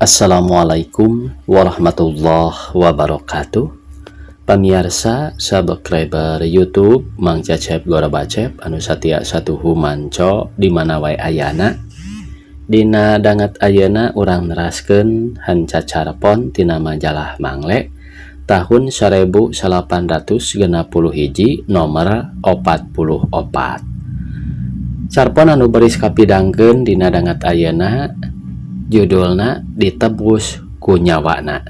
Assalamualaikum warahmatullahi wabarakatuh. Pamirsa subscriber YouTube Mang Cecep Gora Bacep anu satia satuhu manco di mana wae ayana. Dina dangat ayeuna urang neraskeun hancacarpon tina majalah Mangle tahun 1861 nomor 44. Carpon anu beris kapidangkeun dina dangat ayeuna judulna ditebus ku nyawana.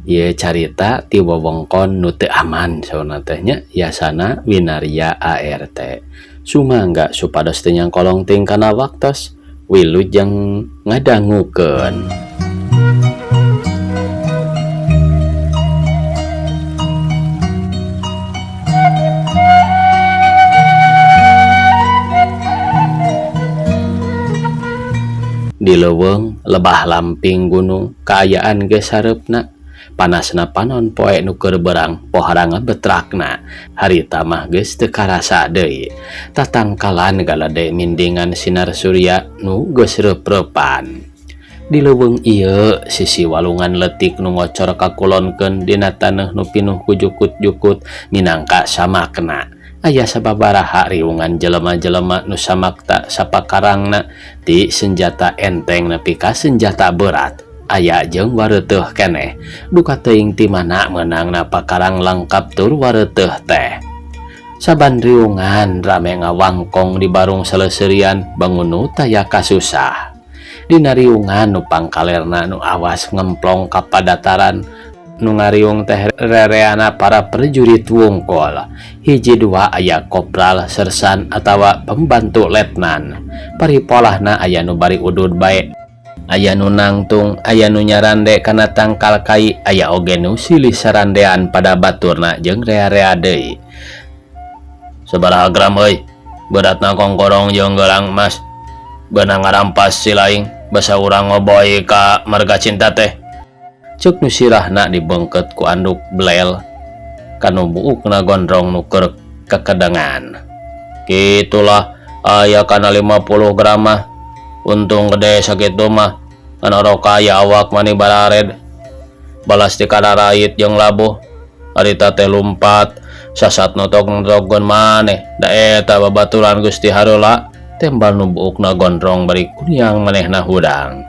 Ieu carita ti wewengkon nu teu aman sauna teh nya, yasana Winaria ART. Sumangga supados teu nyangkolong ting kana waktos, wilujeng ngadangukeun. Di leuweung lebah lamping gunung kaayaan geus sareupna, panasna panon poe nu keur berang poharanga betrakna, harita mah geus teu karasa deui, tatangkalan galade mindingan sinar surya nu geus reup-reupan. Di leuweung ieu sisi walungan leutik nu ngocor kakulonkeun dina taneuh nu pinuh ku jukut-jukut minangka samakna. Aya sababaraha riungan jelema-jelema nu samakta sapakarangna ti senjata enteng nepi ka senjata berat. Aya jeung wareuteuh keneh, duka teuing ti mana meunangna pakarang lengkap tur wareuteuh teh. Saban riungan rame ngawangkong di barung saleuserian bangunu taya kasusah. Dina riungan nu pangkalerna nu awas ngemplong ka padataran, nu ngariung teh rereana para prajurit wungkul. Hiji dua aya kopral, sersan atawa pembantu letnan. Paripolahna aya nu bari udud bae, aya nu nangtung, aya nu nyarande kana tangkal kai, aya oge nu silih sarandean pada baturna jeung rea-rea deui. Sabaraha gram euy? Beratna kongkorong jeung gelang emas. Beunang ngarampas si laing, basa urang ngoboy ka marga cinta teh. Ceuk nu sirahna dibengket ku anduk blel kanu buukna gondrong nu keur kekedengan. Kitulah aya kana 50 gram mah. Untung gede sakitu mah, ngan oroka aya awak mani barared. Balas ti kana rait jeung labuh. Harita teh lumpat sasat notok-notokkeun maneh. Da eta babaturan Gusti Hareula tembal nu buukna gondrong bari kunyang manehna hudang.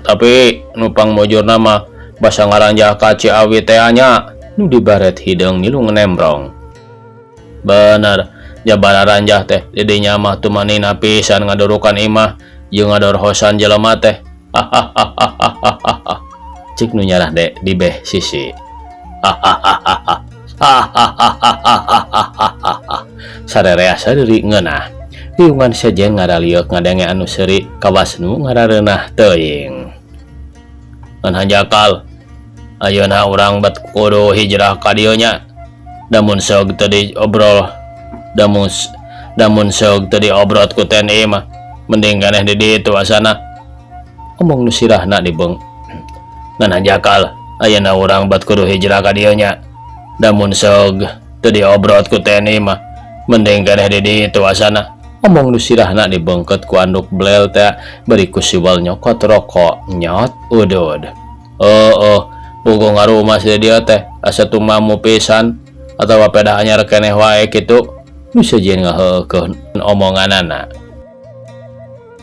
Tapi nupang mujurna mah basa ngaranjah ka Ciawi teh nya nu dibaret hideung milu ngenembrong. Bener, jabar ranjah teh didinya mah tumanina pisan ngadurukan imah jeung ngadorhosan jelema teh. Cik nu nyarah de di beh sisi. Sarerea sadiri ngeunah. Riungan sejen ngaraliuk ngadenge anu seuri kawas nu ngarareunah teuing. Ngan hanjakal ayeuna urang bet kudu hijrah ka dieu nya. Damun seug teu diobrol, damun seug teu diobrot ku TNI mah mending ganeh di ditu asana. Omong nu sirahna dibeung. Ngan hanjakal ayeuna urang bet kudu hijrah ka dieu nya. Damun seug teu diobrot ku TNI mah mending ganeh di ditu asana. Omong nu sirahna dibengket ku anduk blel teh bari ku siwal nyokot rokok nyot udud. Buku ngarumas di dieu teh asa tumamu pisan atawa peda anyar keneh wae kitu. Nu sejen ngaheukeun omonganana.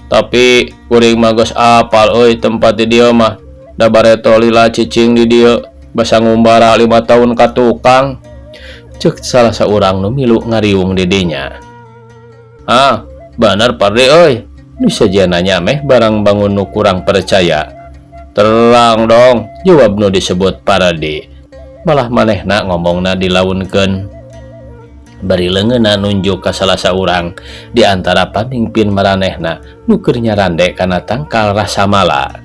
Tapi kuring mah geus apal euy tempat di dieu mah. Da bareto lila cicing di dieu basa ngumbara 5 tahun ka tukang. Ceuk salah saurang nu milu ngariung di dinya. Bener Pardi euy. Nu sajian nanya meh barang bangun nu kurang percaya. Terang dong, jawab nu disebut Pardi. Malah manehna ngomongna dilaunkeun. Bari leungeunna nunjuk ka salah saurang di antara pamingpin maranehna nu keur nyarande kana tangkal Rasamala.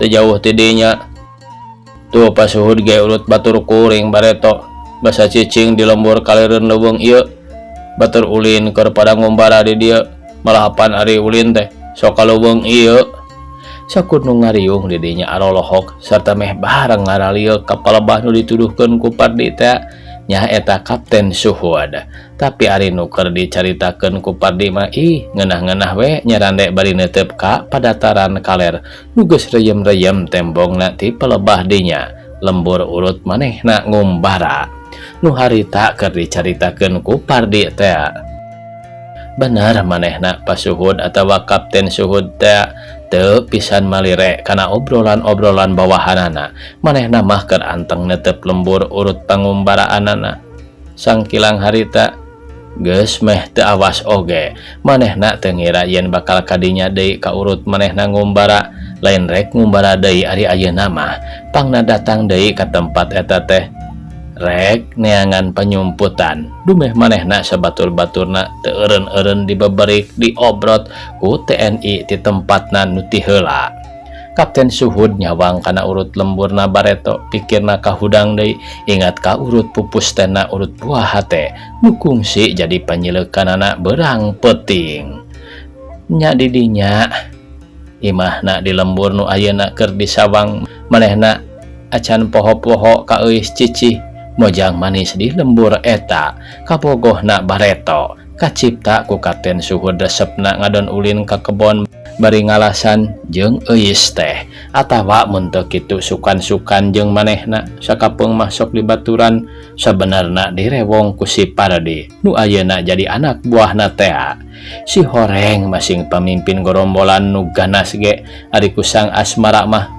Teu jauh ti dinya. Tuh pasuhud ge urut batur kuring bareto. Basa cicing di lembur kalereun leuweung ieu. Batur ulin keur pada ngumbara di dieu, malahan ari ulin teh sok ka leuweung ieu. Sakud nu ngariung di dinya arolohok sarta meh bareng ngaralieu ka palebah nu dituduhkeun ku Pardi teh nya eta Kapten Suhud. Tapi ari nu keur dicaritakeun ku Pardi mah ngeunah-ngeunah we nyarande bari neuteup ka padataran kaler nu geus reyem-reyem tembongna ti pelebah dinya. Lembur urut manehna ngumbara. Nu harita keur dicaritakeun ku Pardi teh. Bener manehna Pak Suhud atawa Kapten Suhud teh teu pisan malire kana obrolan-obrolan bawahanana. Manehna mah keur anteng neuteup lembur urut pangumbaraanana. Sangkilang harita geus meh teu awas oge. Manehna teu ngira yen bakal kadinya deui ka urut manehna ngumbara, lain rek ngumbara deui ari ayeuna mah. Pangna datang deui ka tempat eta teh rek neangan penyumputan. Dumeh manehna sabatur-baturna teu eureun-eureun dibeberik diobrot ku TNI ti tempatna nu ti heula. Kapten Suhud nyawang kana urut lemburna Bareto, pikirna kahudang deui ingat ka urut pupus tena urut buah hate nu kungsi jadi panyileukanana berang peuting. Nya di dinya imahna di lembur nu ayeuna keur disawang manehna acan poho-poho ka euis cicih mojang manis di lembur eta kabogohna Bareto kacipta ku Kapten Suhud resepna ngadon ulin ka kebon bari ngalasan jeung euis teh atawa mun teu kitu sukan-sukan jeung manehna sakapeung masuk di baturan sabenerna direwong ku si Pardi nu ayeuna jadi anak buahna teh. Si Horeng masing pamimpin gorombolan nu ganas ge ari kusang asmara mah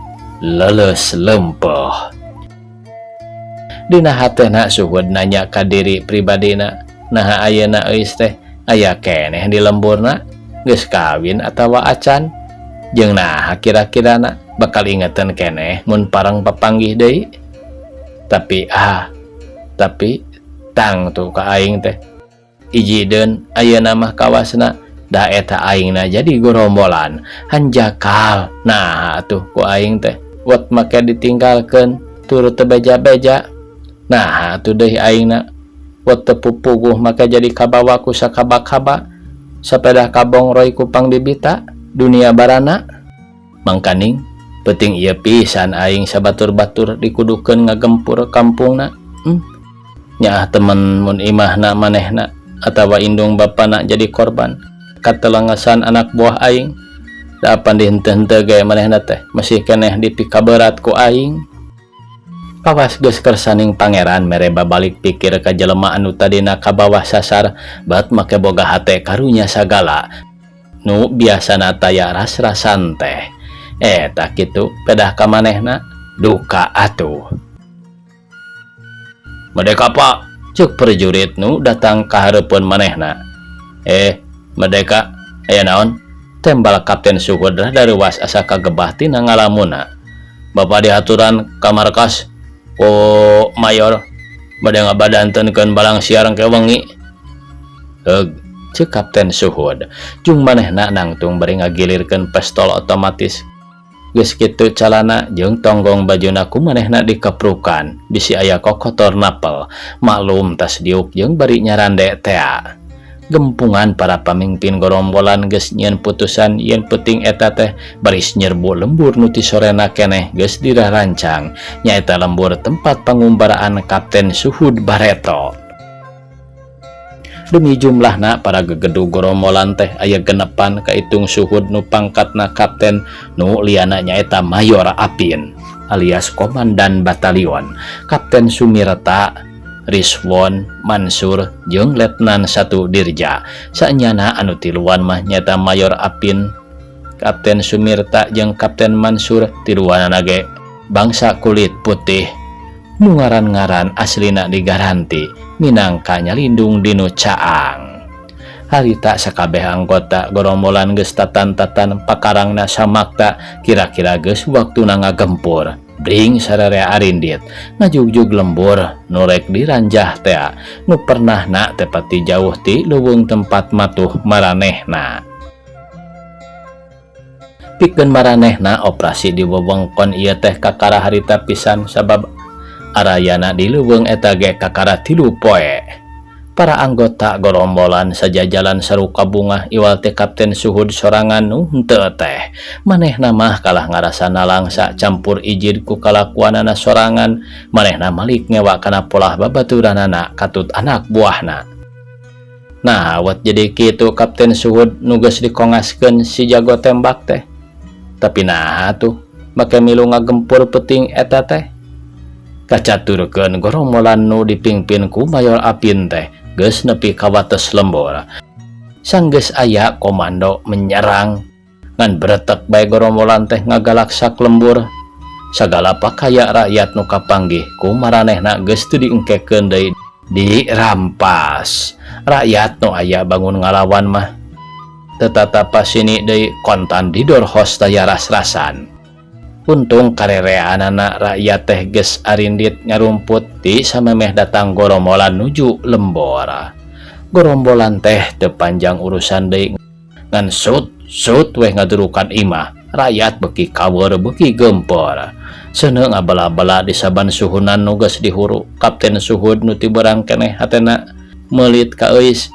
leuleus lempeuh. Dina hatena Suhud nanya ka diri pribadina, naha ayeuna euis teh aya keneh di lemburna, geus kawin atawa acan, jeung naha kira-kirana bakal ingetan keneh mun parang papanggih deui. Tapi tang tuh ka aing teh ijieun ayeuna mah kawasna da eta aingna jadi gorombolan hanjakal. Nah atuh ku aing teh wot make ditinggalkeun turut teu beja-beja. Nah atuh deui aingna wot teu pupuguh make jadi kabawa ku sakaba-kaba sapeda kabongroy ku pangbibita dunia barana. Mangkaning penting ieu pisan aing sabatur-batur dikudukeun ngagempur kampungna. Nya temen mun imahna manehna atawa indung bapana jadi korban katelengesan anak buah aing. Da pan dihenteu-henteu ge manehna teh masih keneh dipikaberat ku aing. Pawas geus kersaning pangeran mere babalik pikir ka jelema anu tadina kabawah sasar bat make boga hate karunya sagala nu biasana taya ras-rasan teh. Eta kitu pedah ka manehna duka atuh. Merdeka Pak, ceuk prajurit nu datang ka hareupeun manehna. Merdeka, aya naon? Tembal Kapten Suhud daruwas asa kagebah tina ngalamuna. Bapak dihaturan ka markas ku Mayor bade ngabadantenkeun balang siar engke wengi. Ceuk Kapten Suhud. Jung manehna nangtung bari ngagilirkeun pistol otomatis. Geus kitu calana jeung tonggong bajuna ku manehna dikeprukan bisi aya kokotor napel. Maklum tas diuk jeung bari nyarande teh. Gempungan para pamimpin gorombolan geus nyieun putusan yen peuting eta teh baris nyerbu lembur nu ti sorena keneh geus dirarancang nyaeta lembur tempat pangumbaraan Kapten Suhud Bareto. Demi jumlahna para gegedu gorombolan teh aya genepan kaitung Suhud nu pangkatna kapten nu liana nyaeta Mayor Apin alias Komandan Batalion, Kapten Sumirta, Rizwan, Mansur, jeung Letnan 1 Dirja. Saenyana anu tiluan mah nyaeta Mayor Apin, Kapten Sumirta jeung Kapten Mansur tiluanana ge bangsa kulit putih nu ngaran-ngaran aslina digaranti minangka nyalindung dinu caang. Harita sakabeh anggota gorombolan geus tatan-tatan pakarangna samakta kira-kira geus waktuna ngagempur. Bring sararea arindit ngajugjug lembur nu rek diranjah teh nu pernahna tepati jauh ti leuweung tempat matuh maranehna. Pikeun maranehna operasi di wewengkon ieu teh kakara harita pisan sabab arayana di leuweung eta ge kakara 3 poe. Para anggota gerombolan sajajalan saruka bunga iwal teh Kapten Suhud sorangan nu henteu teh. Manehna mah kalah ngarasana langsa campur ijid ku kalakuanana sorangan, manehna malik ngewa kana polah babaturanana katut anak buahna. Nah, awet jadi kitu Kapten Suhud nu geus dikongaskeun si jago tembak teh. Tapi nah tuh, make milu ngagempur peuting eta teh. Kacaturkeun gerombolan nu dipingpin ku Mayor Apin teh geus nepi ka wates lembur. Sanggeus aya komando menyerang ngan beretek bae gerombolan teh ngagalaksak lembur. Sagala pakaya rakyat nu kapanggih ku maranehna geus teu diengkekeun deui dirampas. Rakyat nu aya bangun ngalawan mah tetapa sini deui kontan didorhos daya ras-rasan. Untung karereanana rakyat teh geus arindit nyarumput ti samemeh datang gerombolan nuju lembor. Gerombolan teh teu panjang urusan deui ngan sut weh ngadurukan imah. Rakyat beuki kaweur beuki gempor. Seuneu ngabala-bala di saban suhunan nu geus dihuru. Kapten Suhud nu ti beurang keneh hatena meulit ka euis.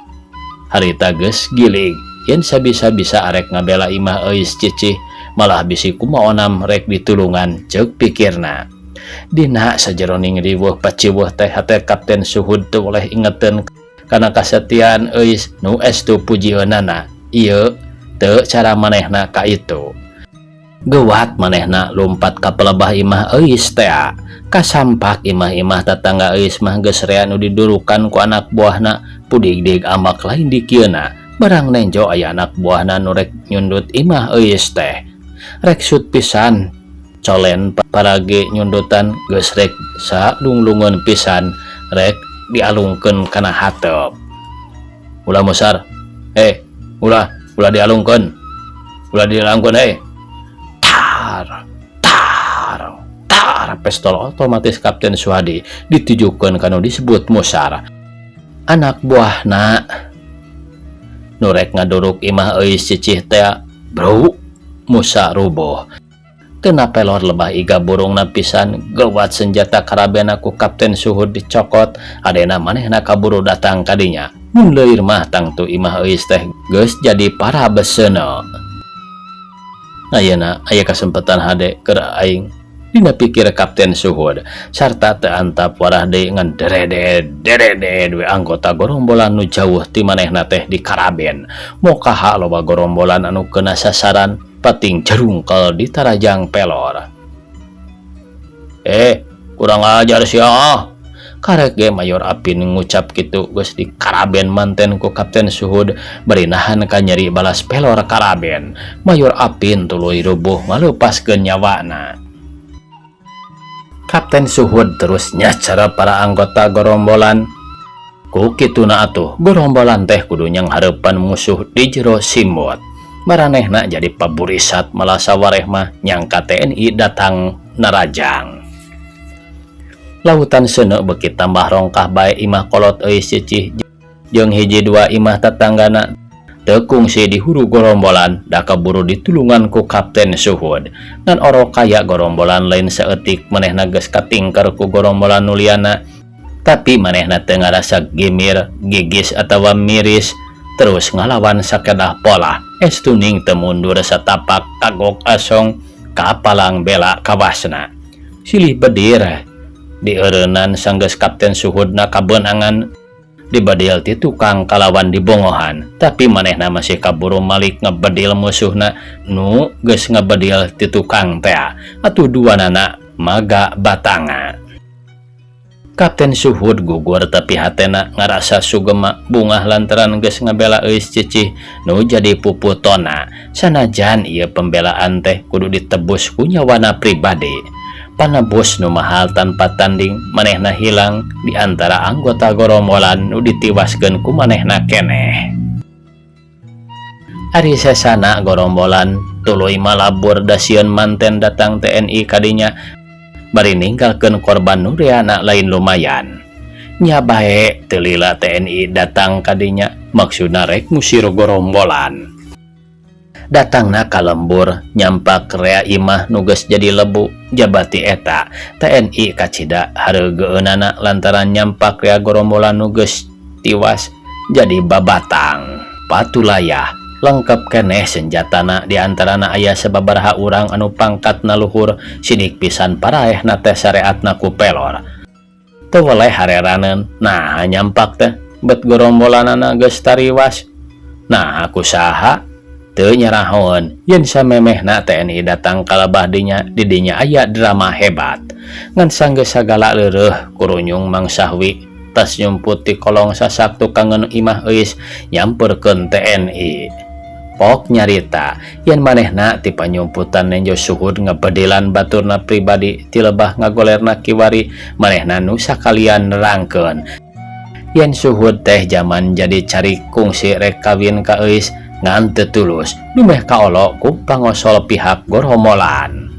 Harita geus gilig yen sabisa-bisa arek ngabela imah euis cicih, malah bisi kumaonam rek ditulungan ceuk pikirna. Dina sajeroning riweuh paciweuh teh hate Kapten Suhud teu oleh ingeteun kana kasetiaan euis nu estu pujieunana. Ieu teu cara manehna ka itu. Gewat manehna lumpat ka pelebah imah euis teh. Kasampak imah-imah tetangga euis mah geus rea nu didurukan ku anak buahna, pudig-dig ambak lain di kieuna. Barang nenjo aya anak buahna nu rek nyundut imah euis teh. Rek sut pisan colen parage nyundutan geus rek sadunglungeun pisan rek dialungkeun kana hateup. Ulah musar, ulah dialungkeun, tar pistol otomatis Kapten Suhadi ditujukeun kanu disebut musar. Anak buahna nu rek ngaduruk imah euis cicih teh bro Musa rubuh. Kena pelor lebah iga burungna pisan, gewat senjata karabena ku Kapten Suhud dicokot, adena manehna kaburu datang kadinya. Mun leuir mah tangtu imah euis teh geus jadi para beseuna. Ayeuna aya kasempatan hade keur aing dina pikir Kapten Suhud sarta teu antap warah deui ngan dereded we anggota gerombolan nu jauh ti manehna teh di Karaben. Mokaha loba gerombolan anu keuna sasaran pating jarungkel di tarajang pelor. Kurang ajar sia. Karek ge Mayor Apin ngucap kitu geus di Karaben manten ku Kapten Suhud bari nahan ka nyeri balas pelor Karaben. Mayor Apin tuluy rubuh ngalupaskeun nyawana. Kapten Suhud terus nyacara para anggota gerombolan. Ku kituna atuh gerombolan teh kudu nyanghareupan musuh di jero simut. Maranehna jadi paburisat malah sawareh mah nyangka TNI datang narajang. Lautan seuneu beuki tambah rongkah bae imah kolot euis cicih jeung hiji dua imah tetanggana teu kungsi di huru gerombolan da kaburu ditulungan ku Kapten Suhud. Ngan oro kaya gerombolan lain saeutik manehna geus katingker ku gerombolan nu liana, tapi manehna teu ngarasa gimir, gigis atawa miris, terus ngalawan sakedah pola. Estuning teu mundur satapak kagok asong ka palang bela kawasna. Silih bedir di eureunnan sanggeus Kapten Suhudna kabeunangan dibadil ti tukang kalawan dibongohan, tapi manehna masih kaburu malik ngebedil musuhna nu geus ngebedil ti tukang teh. Atuh duanana maga batanga. Kapten Suhud gugur tapi hatena ngarasa sugema bungah lantaran geus ngabela euis cicih nu jadi puputona. Sanajan ieu pembelaan teh kudu ditebus ku nyawana pribadi. Panebus nu mahal tanpa tanding, manehna hilang di antara anggota gerombolan nu ditiwaskeun ku manehna keneh. Ari sesana gerombolan tuluy malabur da sieun manten datang TNI kadinya bari ninggalkeun korban nu reana lain lumayan. Nya bae teu lila TNI datang kadinya maksudna rek ngusir gerombolan. Datangna ka lembur nyampak rea imah nu geus jadi lebu. Jabati eta TNI kacida hareugeunana lantaran nyampak rea gerombolan nu geus tiwas jadi babatang. Patulayah lengkap keneh senjatana diantarana aya sababaraha urang anu pangkatna luhur sidik pisan paraehna teh syariatna ku pelor. Teu weleh hareraneun, nah nyampak teh bet gorombolanana geus tariwas. Nah aku saha teu nyarahon yen samemehna TNI datang kalebah didinya aya drama hebat ngan sanggeus sagala leureuh kurunyung Mang Sahwi tas nyumput ti kolong sasak tukangan imah eus nyamperkeun TNI. Pok nyarita yen manehna ti panyumputan nenjo suhud ngapedilan baturna pribadi ti lebah ngagolerna kiwari manehna nu sakalian nerangkeun yen suhud teh zaman jadi cari kungsi rek kawin ka eus ngan teu tulus numeh kaolok ku pangosol pihak gorhomolan.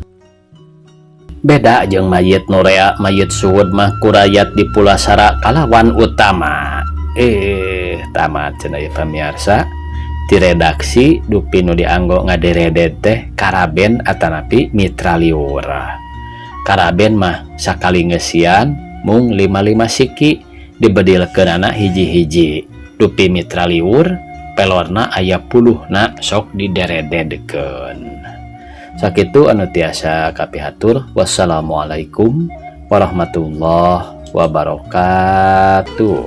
Beda jeung mayit Nurea, mayit suhud mah kurayat di Pulasara kalawan utama. Tamat cenah ieu pamirsa. Ti redaksi dupi nu dianggo ngaderedet teh Karaben atanapi Mitra Liur. Karaben mah sakali ngeusian mung 55 siki dibedilkeunana hiji-hiji. Dupi Mitra Liur pelorna aya 10na sok diderededkeun. Sakitu anu tiasa kapihatur. Wassalamualaikum warahmatullahi wabarakatuh.